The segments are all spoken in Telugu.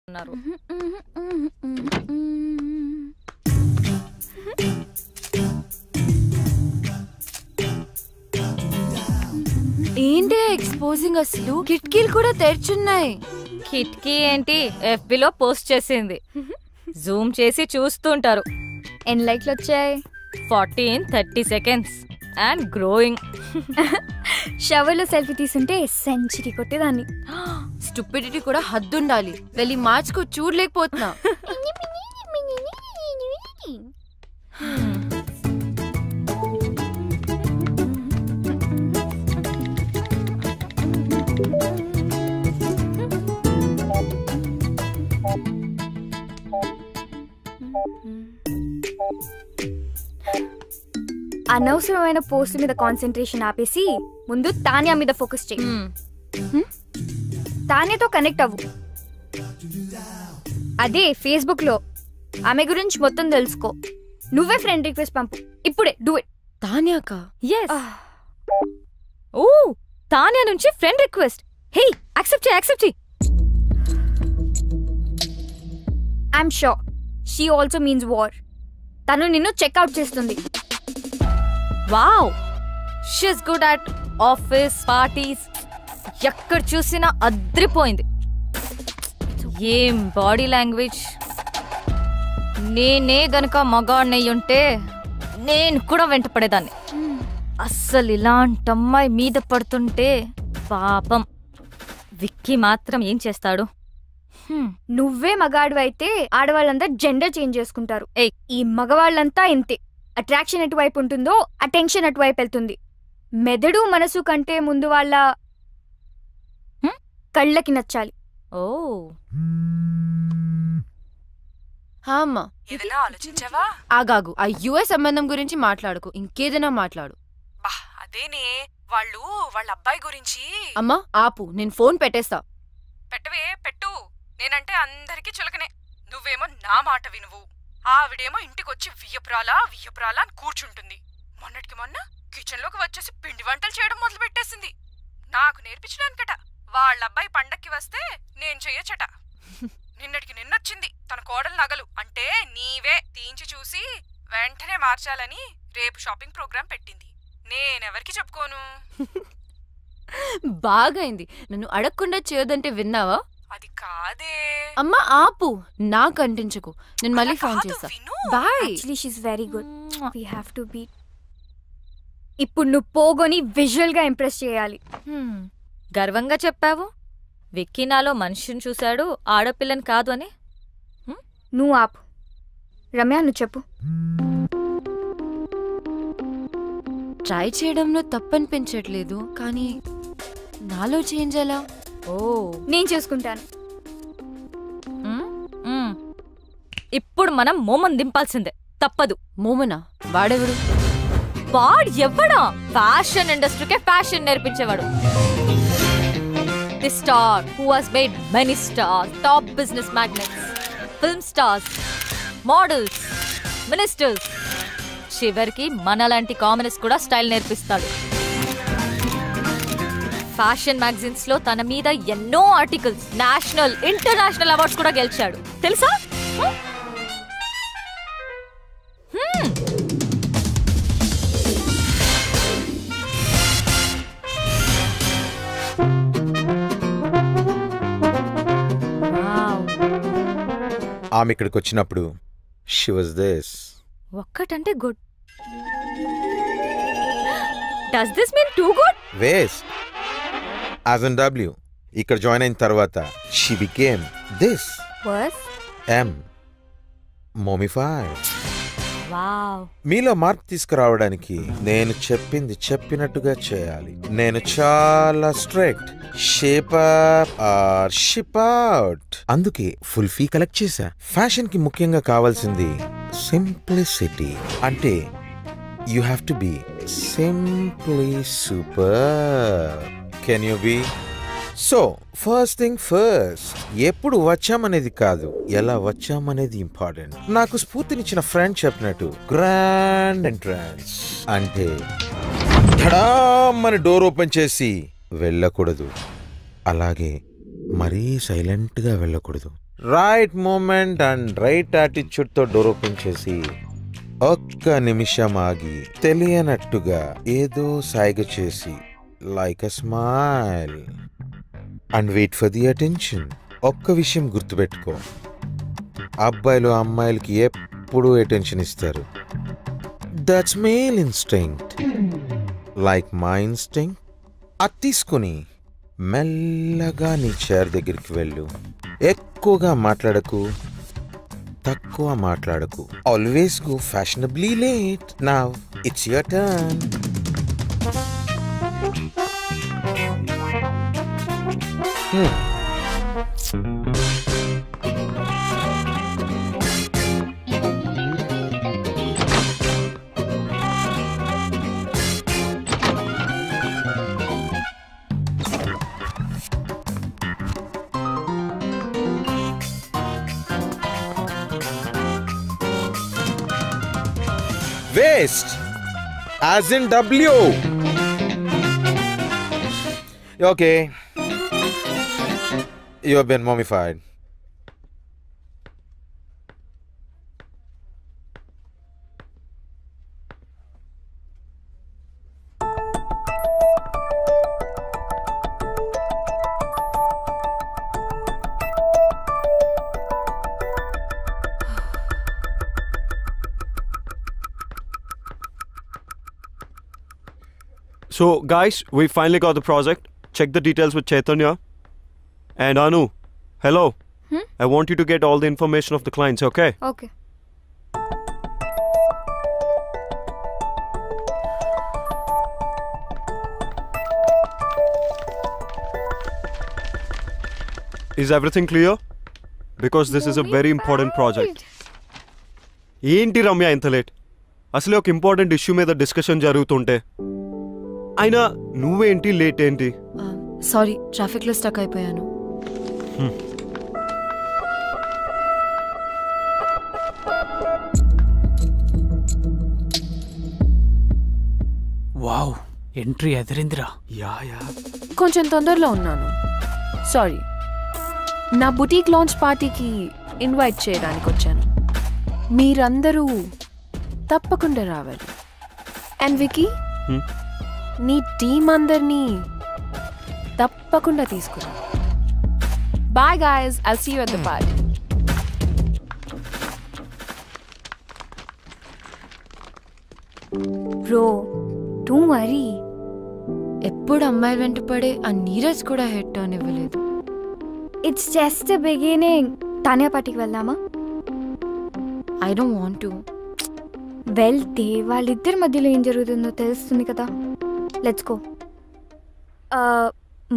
ఏంటి ఎక్స్పోజింగ్? అసలు కిటికీలు కూడా తెరిచున్నాయి. కిటికీ ఏంటి, FBలో పోస్ట్ చేసింది. జూమ్ చేసి చూస్తుంటారు. ఎన్ని లైక్లు వచ్చాయి? 40 in 30 seconds అండ్ గ్రోయింగ్. షవర్లో సెల్ఫీ తీసుంటే సెంచరీ కొట్టేదాన్ని. స్టూపిడిటీ కూడా హద్దుండాలి. వెళ్ళి మార్చుకో, చూడలేకపోతున్నా. అనవసరమైన పోస్ట్ మీద కాన్సన్ట్రేషన్ ఆపేసి ముందు తాన్యా మీద ఫోకస్ చెయ్యి. తాన్యాతో కనెక్ట్ అవ్వు. అదే ఫేస్బుక్ లో ఆమె గురించి మొత్తం తెలుసుకో. నువ్వే ఫ్రెండ్ రిక్వెస్ట్ పంపు ఇప్పుడే. Do it. తాన్యాకా? yes. ఓ, తాన్యా నుంచి ఫ్రెండ్ రిక్వెస్ట్. హే, యాక్సెప్ట్ చేయి. I'm sure she also means war. తను నిన్ను చెక్అవుట్ చేస్తుంది. Wow, she's good at office parties. ఎక్కడ చూసినా అద్రిపోయింది. ఏం బాడీ లాంగ్వేజ్. నేనే గనక మగాడినయ్యుంటే నేను కూడా వెంట పడేదాన్ని. అస్సలు ఇలాంటి అమ్మాయి మీద పడుతుంటే పాపం. విక్కీ మాత్రం ఏం చేస్తాడు? నువ్వే మగాడు అయితే ఆడవాళ్ళంతా జెండర్ చేంజ్ చేసుకుంటారు. ఈ మగవాళ్ళంతా ఇంతే. అట్రాక్షన్ ఎటువైపు ఉంటుందో అటెన్షన్ అటువైపు వెళ్తుంది. మెదడు మనసు కంటే ముందు వాళ్ళ కళ్ళకి నచ్చాలి. ఓ అమ్మా, ఏదైనా ఆలోచించావా? ఆగాగు. ఆ యుఎస్ సంబంధం గురించి మాట్లాడుకో, ఇంకేదైనా మాట్లాడు. అదేనే, వాళ్ళు వాళ్ళ అబ్బాయి గురించి. అమ్మా ఆపు, నేను ఫోన్ పెట్టేస్తా. పెట్టవే, పెట్టు. నేనంటే అందరికీ చులకనే. నువ్వేమో నా మాట వినువు. ఆవిడేమో ఇంటికొచ్చి వియ్యపురాలా అని కూర్చుంటుంది. మొన్నటికి మొన్న కిచెన్ లోకి వచ్చేసి పిండి వంటలు చేయడం మొదలు పెట్టేసింది. నాకు నేర్పించడానికట. వాళ్ళబ్బాయి పండక్కి వస్తే నేను చెయ్యొచ్చట. నిన్నటికి నిన్నొచ్చింది తన కోడలు నగలు అంటే నీవే తీయించి చూసి వెంటనే మార్చాలని రేపు షాపింగ్ ప్రోగ్రాం పెట్టింది. నేనెవరికి చెప్పుకోను. బాగైంది. నన్ను అడగకుండా చేయొద్దంటే విన్నావా? అది కాదే. అమ్మా ఆపు, నాకు అంటించకు. నేను మళ్ళీ ఫోన్ చేస్తా. Bye. Actually she is very good. We have to be. ఇప్పుడు నువ్వు పోగొని విజువల్ గా ఇంప్రెస్ చేయాలి. గర్వంగా చెప్పావు. విక్కీ నాలో మనిషిని చూశాడు, ఆడపిల్లని కాదు అని. నువ్వు ఆపు. రమ్య, నువ్వు చెప్పు. ట్రై చేయడంలో తప్పనిపించట్లేదు, కానీ నాలో చేంజ్ ఎలా? ఓ, నేను చేసుకుంటాను. ఇప్పుడు మనం మోమన్ దింపాల్సిందే, తప్పదు. మోమనా? వాడెవడు? ఎవడా? ఫ్యాషన్ ఇండస్ట్రీకే ఫ్యాషన్ నేర్పించేవాడు. The star who has made many stars, top business magnates, film stars, models, ministers, చివరికి మనలాంటి కామనర్స్ కూడా స్టైల్ నేర్పిస్తాడు. ఫ్యాషన్ మ్యాగజైన్స్ లో తన మీద ఎన్నో ఆర్టికల్స్, నేషనల్ ఇంటర్నేషనల్ అవార్డ్స్ కూడా గెలిచాడు, తెలుసా? ఆమె ఇక్కడికి వచ్చినప్పుడు షీ వాజ్ దిస్. ఒక్కటంటే good. Does this mean too good? Waste. As in W. ఇక్కడ జాయిన్ అయిన తర్వాత she became this. M. Mummified. Wow. మీలో మార్పు తీసుకురావడానికి నేను చెప్పింది చెప్పినట్టుగా చేయాలి. నేను చాలా strict. Shape up or ship out. అందుకే ఫుల్ ఫీ కలెక్ట్ చేశా. ఫ్యాషన్ కి ముఖ్యంగా కావాల్సింది సింప్లిసిటీ. అంటే you have to be simply super. Can you be? So first thing first, ఎప్పుడు వచ్చామనేది కాదు, ఎలా వచ్చామనేది ఇంపార్టెంట్. నాకు స్ఫూర్తినిచ్చిన ఫ్రెండ్ చెప్పినట్టు గ్రాండ్ ఎంట్రన్స్ అంటే ధడామని డోర్ ఓపెన్ చేసి వెళ్ళకూడదు, అలాగే మరీ సైలెంట్ గా వెళ్ళకూడదు. రైట్ మూమెంట్ అండ్ రైట్ యాటిట్యూడ్తో డోర్ ఓపెన్ చేసి ఒక్క నిమిషం ఆగి తెలియనట్టుగా ఏదో సైగ చేసి like a smile and wait for the attention. ఒక్క విషయం గుర్తుపెట్టుకో, అబ్బాయిలు అమ్మాయిలకి ఎప్పుడూ అటెన్షన్ ఇస్తారు. That's male instinct like my instinct. అది తీసుకుని మెల్లగా నీ చైర్ దగ్గరికి వెళ్ళు. ఎక్కువగా మాట్లాడకు, తక్కువ మాట్లాడకు. Always go fashionably late. Now it's your turn. Waste, as in W. Okay, you have been mummified. So, guys, we finally got the project. Check the details with Chaitanya. And Anu, hello. I want you to get all the information of the clients, okay? Okay. Is everything clear? Because this is a very important project. ఏంటి రమ్య ఇంత లేట్? అసలే ఒక ఇంపార్టెంట్ ఇష్యూ మీద డిస్కషన్ జరుగుతుంటే అయినా నువ్వేంటి లేట్ ఏంటి? సారీ, ట్రాఫిక్లో స్టక్ అయిపోయాను. Wow, entry ఎదిరిందిరా. యా కొంచెం తొందరలో ఉన్నాను, సారీ. నా బుటీక్ లాంచ్ పార్టీకి ఇన్వైట్ చేయడానికి వచ్చాను. మీరందరూ తప్పకుండా రావాలి. అండ్ వికీ, నీ టీం అందరినీ తప్పకుండా తీసుకురా. Bye guys, I'll see you at the party. Bro, don't worry. ఎప్పుడు అమ్మాయి వెంట పడే ఆ నీరజ్ కూడా హెడ్ టర్న్ ఇవ్వలేదు. It's just beginning. తానియా పార్టీకి వెళ్దామా? I don't want to. వెళ్తే వాళ్ళిద్దరి మధ్యలో ఏం జరుగుతుందో తెలుస్తుంది కదా. Let's go.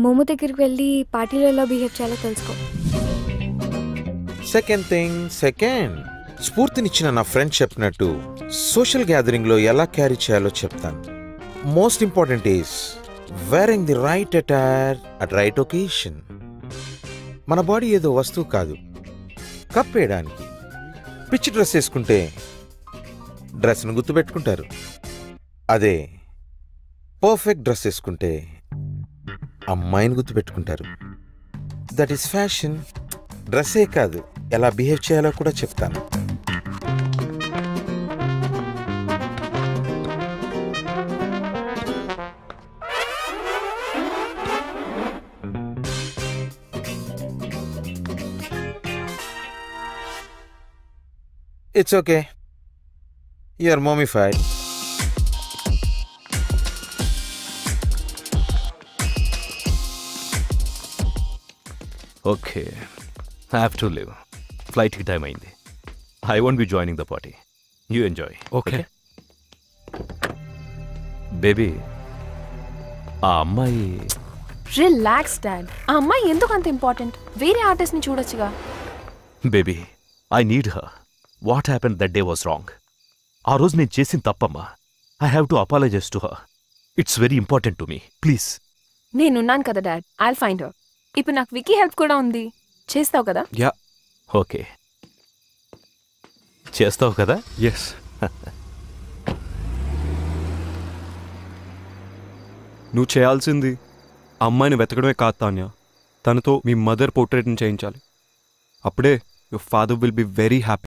మోమో దగ్గరికి వెళ్ళి పార్టీలో ఎలా బిహేవ్ చేయాలో తెలుసుకో. సెకండ్ స్ఫూర్తినిచ్చిన నా ఫ్రెండ్ చెప్పినట్టు సోషల్ గ్యాదరింగ్ లో ఎలా క్యారీ చేయాలో చెప్తాను. Most important is wearing the right attire at right occasion. మన బాడీ ఏదో వస్తువు కాదు, కప్పేయడానికి. పిచ్చి డ్రెస్ వేసుకుంటే డ్రెస్ను గుర్తుపెట్టుకుంటారు. అదే పర్ఫెక్ట్ డ్రెస్ వేసుకుంటే అమ్మాయిని గుర్తుపెట్టుకుంటారు. That is fashion. డ్రెస్సే కాదు, ఎలా బిహేవ్ చేయాలో కూడా చెప్తాను. It's okay. You're mummified. Okay, I have to leave. Flight ki time ayindi. I won't be joining the party. You enjoy. Okay. Baby, ఆ అమ్మాయి రిలాక్స్ డాడ్. ఆ అమ్మాయి ఎందుకు అంత ఇంపార్టెంట్? వేరే ఆర్టిస్ట్ ని చూడొచ్చుగా. Baby, I need her. What happen that day was wrong. ఆ రోజు నేను చేసిన తప్పమ్మా. I have to apologize to her. It's very important to me. Please. నేనున్నాను కదా డాడ్, ఐల్ ఫైండ్ హర్. ఇప్పుడు నాకు వికీ హెల్ప్ కూడా ఉంది. చేస్తావు కదా? యా. ఓకే, చేస్తావు కదా? ఎస్. నువ్వు చేయాల్సింది అమ్మాయిని వెతకడమే కాదు తాన్యా, తనతో మీ మదర్ పోర్ట్రేట్ని చేయించాలి. అప్పుడే your father will be very happy.